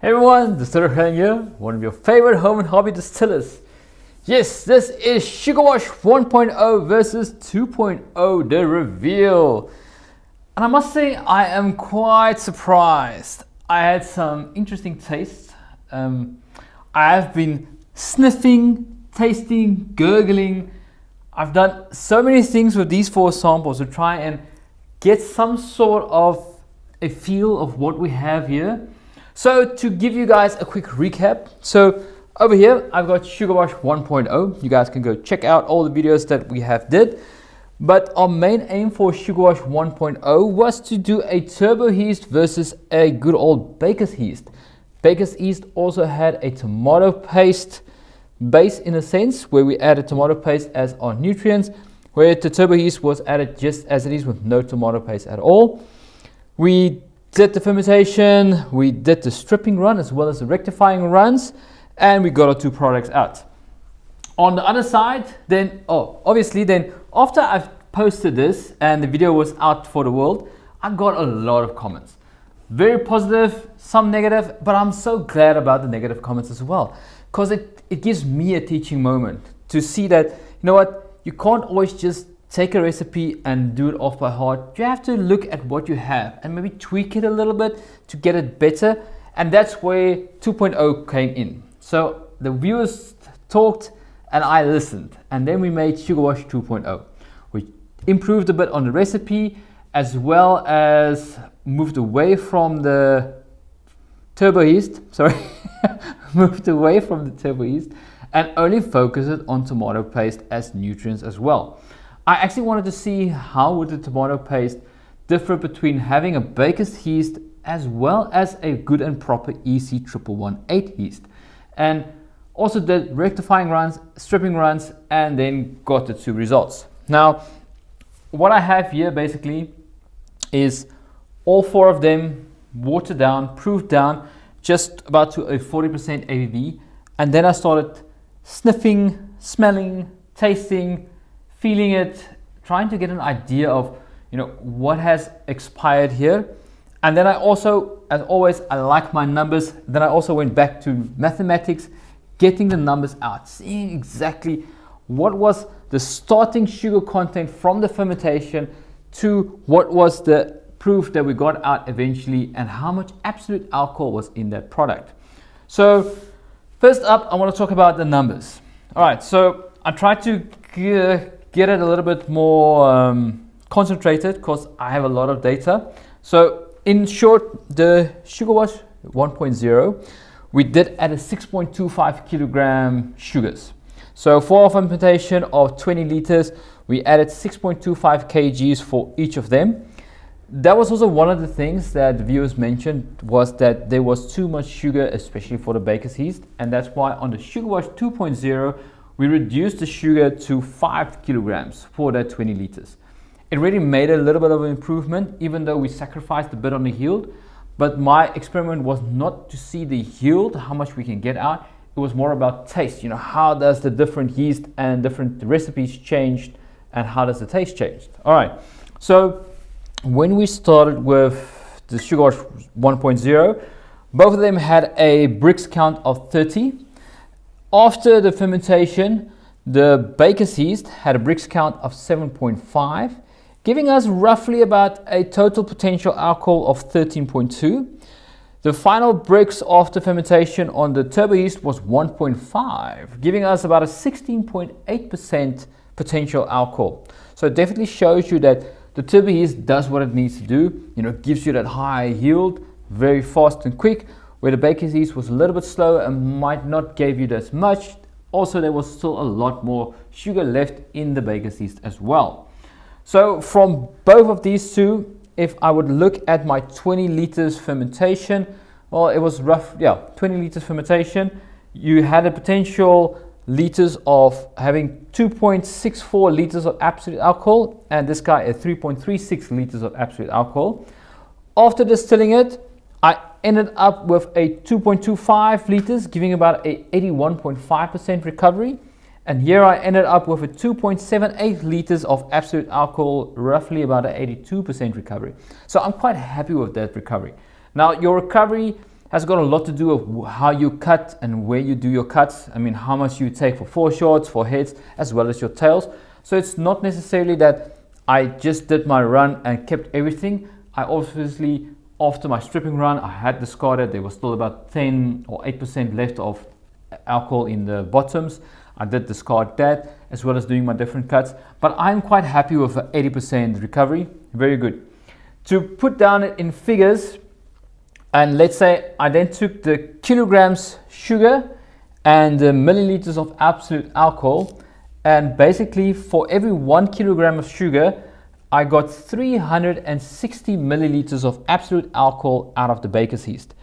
Hey everyone, Distiller here, one of your favorite home and hobby distillers. Yes, this is Sugar Wash 1.0 versus 2.0, the reveal. And I must say, I am quite surprised. I had some interesting tastes. I have been sniffing, tasting, gurgling. I've done so many things with these 4 samples to try and get some sort of a feel of what we have here. So to give you guys a quick recap, so over here I've got Sugar Wash 1.0. You guys can go check out all the videos that we have did. But our main aim for Sugar Wash 1.0 was to do a turbo yeast versus a good old baker's yeast. Baker's yeast also had a tomato paste base in a sense, where we added tomato paste as our nutrients, where the turbo yeast was added just as it is with no tomato paste at all. We did the fermentation, we did the stripping run as well as the rectifying runs, and we got our 2 products out. On the other side, then after I've posted this and the video was out for the world, I got a lot of comments. Very positive, some negative, but I'm so glad about the negative comments as well, because it gives me a teaching moment to see that, you know what, you can't always just take a recipe and do it off by heart. You have to look at what you have and maybe tweak it a little bit to get it better. And that's where 2.0 came in. So the viewers talked and I listened. And then we made Sugar Wash 2.0. We improved a bit on the recipe as well as moved away from the turbo yeast. Moved away from the turbo yeast and only focused it on tomato paste as nutrients as well. I actually wanted to see how would the tomato paste differ between having a baker's yeast as well as a good and proper EC-1118 yeast. And also did rectifying runs, stripping runs, and then got the 2 results. Now, what I have here basically is all 4 of them watered down, proofed down, just about to a 40% ABV. And then I started sniffing, smelling, tasting, feeling it, trying to get an idea of, what has expired here. And then I also, as always, I like my numbers. Then I also went back to mathematics, getting the numbers out, seeing exactly what was the starting sugar content from the fermentation to what was the proof that we got out eventually and how much absolute alcohol was in that product. So first up, I want to talk about the numbers. All right, so I tried to get it a little bit more concentrated because I have a lot of data. So in short, the Sugar Wash 1.0, we did add a 6.25 kilogram sugars. So for our fermentation of 20 liters, we added 6.25 kgs for each of them. That was also one of the things that the viewers mentioned, was that there was too much sugar, especially for the baker's yeast. And that's why on the Sugar Wash 2.0, we reduced the sugar to 5 kilograms for that 20 liters. It really made a little bit of an improvement, even though we sacrificed a bit on the yield. But my experiment was not to see the yield, how much we can get out. It was more about taste. How does the different yeast and different recipes change, and how does the taste change? All right. So when we started with the Sugar Wash 1.0, both of them had a Brix count of 30. After the fermentation, the baker's yeast had a Brix count of 7.5, giving us roughly about a total potential alcohol of 13.2. The final Brix after fermentation on the turbo yeast was 1.5, giving us about a 16.8% potential alcohol. So it definitely shows you that the turbo yeast does what it needs to do. Gives you that high yield, very fast and quick, where the baker's yeast was a little bit slower and might not give you as much. Also, there was still a lot more sugar left in the baker's yeast as well. So from both of these 2, if I would look at my 20 liters fermentation, well, it was 20 liters fermentation. You had a potential liters of having 2.64 liters of absolute alcohol, and this guy at 3.36 liters of absolute alcohol. After distilling it, I ended up with a 2.25 liters, giving about a 81.5% recovery. And here I ended up with a 2.78 liters of absolute alcohol, roughly about an 82% recovery. So I'm quite happy with that recovery. Now, your recovery has got a lot to do with how you cut and where you do your cuts. I mean, how much you take for foreshorts, for heads, as well as your tails. So it's not necessarily that I just did my run and kept everything. I obviously, after my stripping run, I had discarded. There was still about 10 or 8% left of alcohol in the bottoms. I did discard that, as well as doing my different cuts. But I'm quite happy with an 80% recovery. Very good. To put down it in figures, and let's say I then took the kilograms sugar and the milliliters of absolute alcohol, and basically for every 1 kilogram of sugar, I got 360 milliliters of absolute alcohol out of the baker's yeast.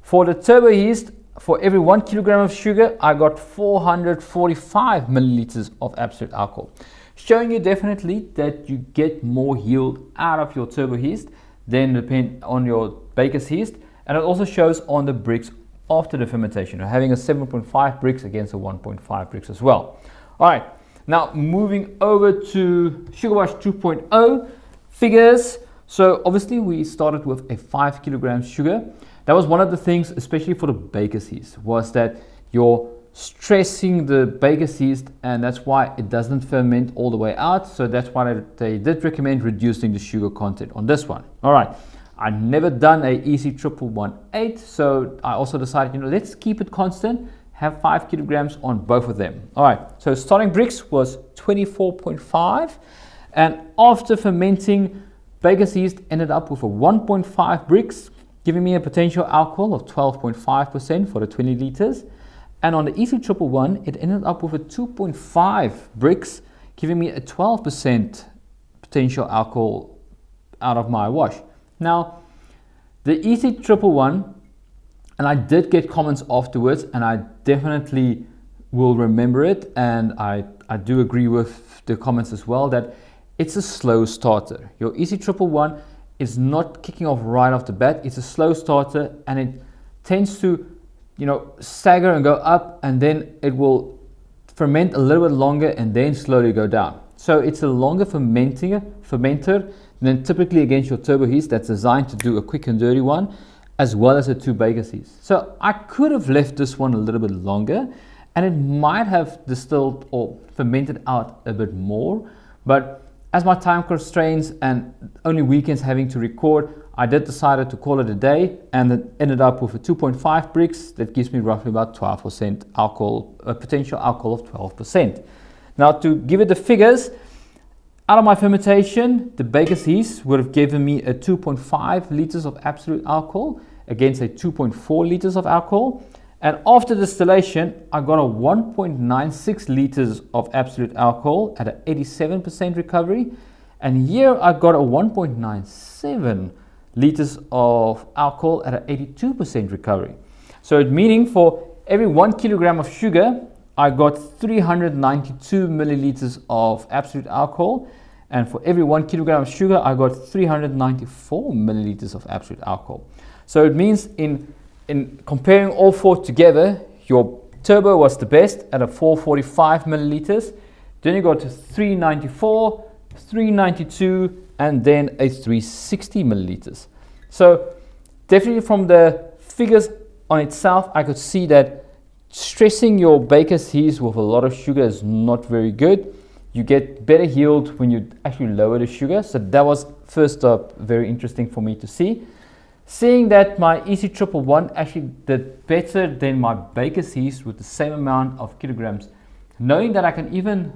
For the turbo yeast, for every 1 kilogram of sugar, I got 445 milliliters of absolute alcohol, showing you definitely that you get more yield out of your turbo yeast than depend on your baker's yeast. And it also shows on the bricks after the fermentation, having a 7.5 bricks against a 1.5 bricks as well. All right, now moving over to Sugar Wash 2.0 figures. So obviously we started with a 5 kilograms sugar. That was one of the things, especially for the baker's yeast, was that you're stressing the baker's yeast, and that's why it doesn't ferment all the way out. So that's why they did recommend reducing the sugar content on this one. All right. I've never done a EC-1118, so I also decided, let's keep it constant, have 5 kilograms on both of them. All right, so starting bricks was 24.5, and after fermenting, baker's yeast ended up with a 1.5 bricks, giving me a potential alcohol of 12.5% for the 20 liters. And on the EC-1118, it ended up with a 2.5 bricks, giving me a 12% potential alcohol out of my wash. Now, the EC-1118, and I did get comments afterwards, and I definitely will remember it, and I do agree with the comments as well, that it's a slow starter. Your EC-1118 is not kicking off right off the bat. It's a slow starter, and it tends to, stagger and go up, and then it will ferment a little bit longer and then slowly go down. So it's a longer fermenter than typically against your turbo yeast that's designed to do a quick and dirty one, as well as a 2 baker's yeast. So I could have left this one a little bit longer, and it might have distilled or fermented out a bit more. But as my time constraints and only weekends having to record, I did decide to call it a day, and it ended up with a 2.5 bricks. That gives me roughly about 12% alcohol, a potential alcohol of 12%. Now, to give it the figures, out of my fermentation, the baker's yeast would have given me a 2.5 liters of absolute alcohol against a 2.4 liters of alcohol. And after distillation, I got a 1.96 liters of absolute alcohol at an 87% recovery. And here I got a 1.97 liters of alcohol at an 82% recovery. So it meaning for every 1 kilogram of sugar, I got 392 milliliters of absolute alcohol, and for every 1 kilogram of sugar, I got 394 milliliters of absolute alcohol. So it means in comparing all four together, your turbo was the best at a 445 milliliters. Then you got to 394, 392, and then a 360 milliliters. So definitely from the figures on itself, I could see that stressing your baker's yeast with a lot of sugar is not very good. You get better yield when you actually lower the sugar. So that was first up very interesting for me to see. Seeing that my EC-1118 actually did better than my baker's yeast with the same amount of kilograms. Knowing that I can even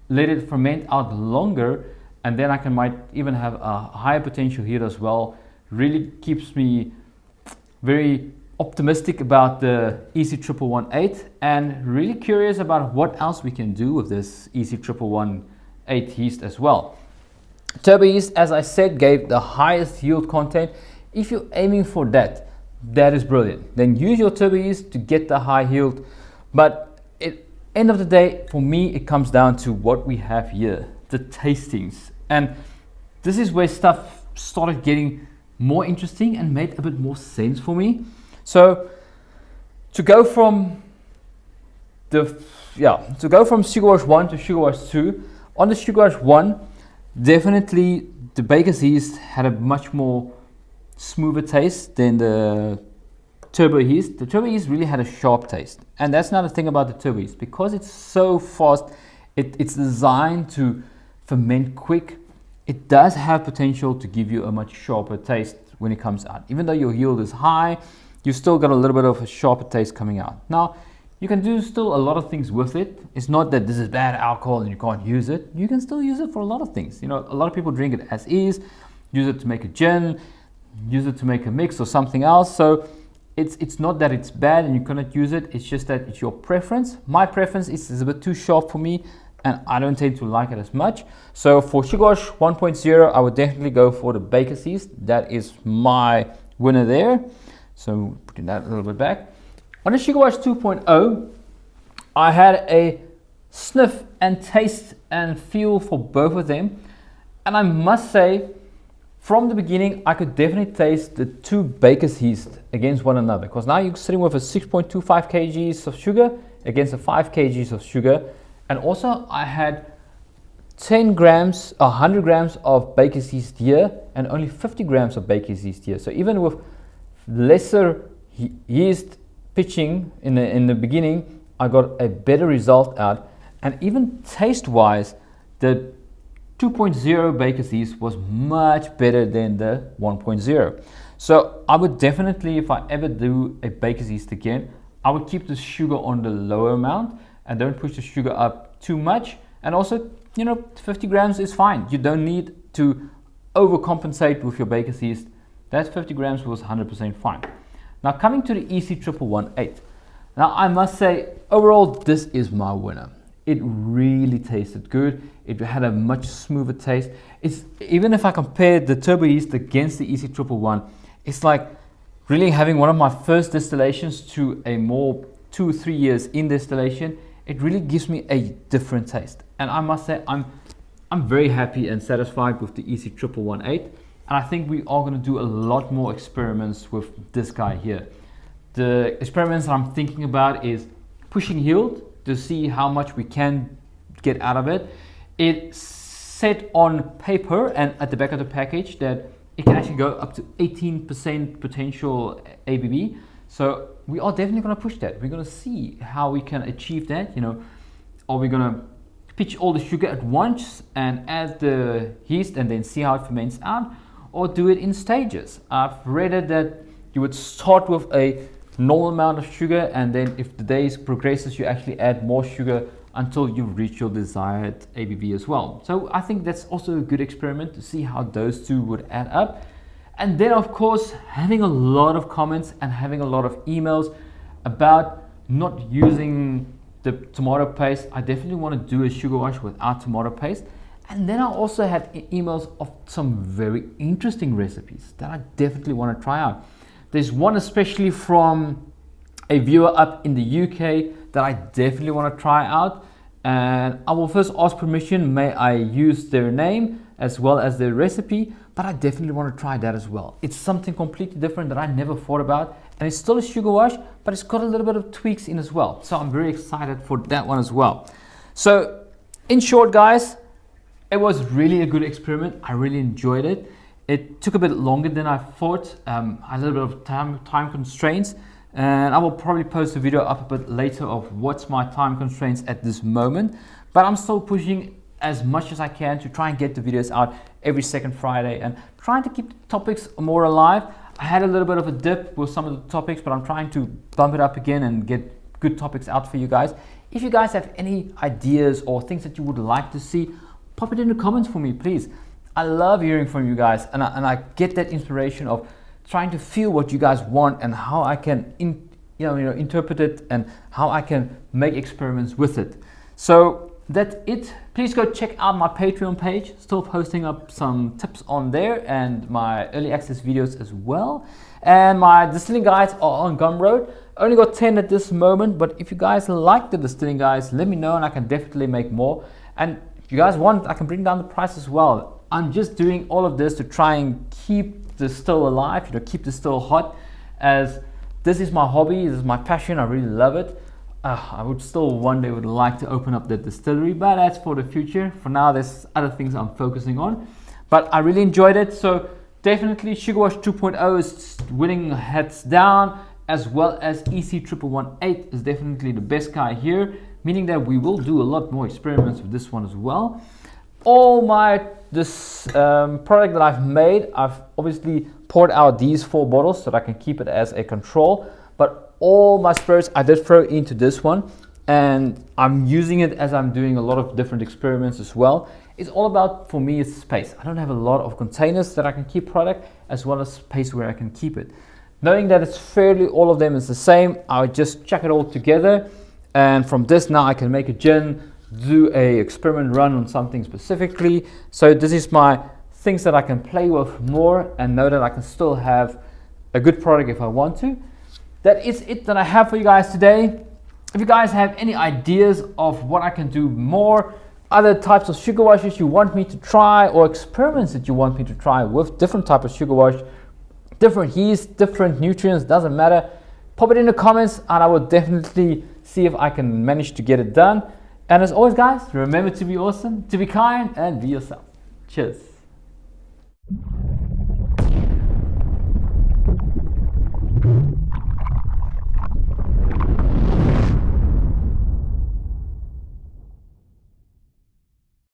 let it ferment out longer, and then I might even have a higher potential here as well, really keeps me very optimistic about the EC-1118, and really curious about what else we can do with this EC-1118 yeast as well. Turbo yeast, as I said, gave the highest yield content. If you're aiming for that, that is brilliant. Then use your turbo yeast to get the high yield. But at the end of the day, for me, it comes down to what we have here, the tastings. And this is where stuff started getting more interesting and made a bit more sense for me. So to go from Sugar Wash 1 to Sugar Wash 2, on the Sugar Wash 1, definitely the baker's yeast had a much more smoother taste than the turbo yeast. The turbo yeast really had a sharp taste, and that's another thing about the turbo yeast. Because it's so fast, it's designed to ferment quick. It does have potential to give you a much sharper taste when it comes out. Even though your yield is high, you still got a little bit of a sharper taste coming out. Now, you can do still a lot of things with it. It's not that this is bad alcohol and you can't use it. You can still use it for a lot of things. You know, a lot of people drink it as is, use it to make a gin, use it to make a mix or something else. So it's not that it's bad and you cannot use it. It's just that it's your preference. My preference is a bit too sharp for me, and I don't tend to like it as much. So for Sugar Wash 1.0, I would definitely go for the baker's yeast. That is my winner there. So putting that a little bit back. On the Sugar Wash 2.0, I had a sniff and taste and feel for both of them. And I must say, from the beginning, I could definitely taste the two baker's yeast against one another. Because now you're sitting with a 6.25 kgs of sugar against a 5 kgs of sugar. And also I had 10 grams, 100 grams of baker's yeast here and only 50 grams of baker's yeast here. So even with lesser yeast pitching in the beginning, I got a better result out. And even taste wise, the 2.0 baker's yeast was much better than the 1.0. So I would definitely, if I ever do a baker's yeast again, I would keep the sugar on the lower amount and don't push the sugar up too much. And also, you know, 50 grams is fine. You don't need to overcompensate with your baker's yeast. That 50 grams was 100% fine. Now coming to the EC-1118. Now I must say, overall, this is my winner. It really tasted good. It had a much smoother taste. It's, even if I compare the turbo yeast against the EC-1118, it's like really having one of my first distillations to a more 2-3 years in distillation. It really gives me a different taste. And I must say, I'm very happy and satisfied with the EC-1118. And I think we are going to do a lot more experiments with this guy here. The experiments I'm thinking about is pushing yield to see how much we can get out of it. It's said on paper and at the back of the package that it can actually go up to 18% potential ABV. So we are definitely going to push that. We're going to see how we can achieve that. You know, are we going to pitch all the sugar at once and add the yeast and then see how it ferments out, or do it in stages? I've read it that you would start with a normal amount of sugar, and then if the days progresses, you actually add more sugar until you reach your desired ABV as well. So I think that's also a good experiment to see how those two would add up. And then of course, having a lot of comments and having a lot of emails about not using the tomato paste. I definitely want to do a sugar wash without tomato paste. And then I also had emails of some very interesting recipes that I definitely want to try out. There's one especially from a viewer up in the UK that I definitely want to try out. And I will first ask permission, may I use their name as well as their recipe, but I definitely want to try that as well. It's something completely different that I never thought about, and it's still a sugar wash, but it's got a little bit of tweaks in as well. So I'm very excited for that one as well. So in short, guys, it was really a good experiment. I really enjoyed it. It took a bit longer than I thought. I had a little bit of time constraints, and I will probably post a video up a bit later of what's my time constraints at this moment. But I'm still pushing as much as I can to try and get the videos out every second Friday and trying to keep the topics more alive. I had a little bit of a dip with some of the topics, but I'm trying to bump it up again and get good topics out for you guys. If you guys have any ideas or things that you would like to see, pop it in the comments for me, please. I love hearing from you guys, and I get that inspiration of trying to feel what you guys want and how I can interpret it and how I can make experiments with it. So that's it. Please go check out my Patreon page. Still posting up some tips on there and my early access videos as well. And my distilling guides are on Gumroad. I only got 10 at this moment, but if you guys like the distilling guides, let me know and I can definitely make more. And if you guys want, I can bring down the price as well. I'm just doing all of this to try and keep the still alive, keep the still hot, as this is my hobby, this is my passion, I really love it. I would still one day would like to open up the distillery, but that's for the future. For now, there's other things I'm focusing on, but I really enjoyed it. So definitely Sugar Wash 2.0 is winning heads down. as well as EC-1118 is definitely the best guy here, meaning that we will do a lot more experiments with this one as well. All this product that I've made, I've obviously poured out these 4 bottles so that I can keep it as a control, but all my spirits I did throw into this one, and I'm using it as I'm doing a lot of different experiments as well. It's all about, for me, it's space. I don't have a lot of containers that I can keep product, as well as space where I can keep it. Knowing that it's fairly, all of them is the same, I would just chuck it all together, and from this now I can make a gin, do a experiment run on something specifically. So this is my things that I can play with more and know that I can still have a good product if I want to. That is it that I have for you guys today. If you guys have any ideas of what I can do more, other types of sugar washes you want me to try, or experiments that you want me to try with different type of sugar wash, different yeast, different nutrients, doesn't matter, pop it in the comments and I will definitely see if I can manage to get it done. And as always guys, remember to be awesome, to be kind, and be yourself. Cheers.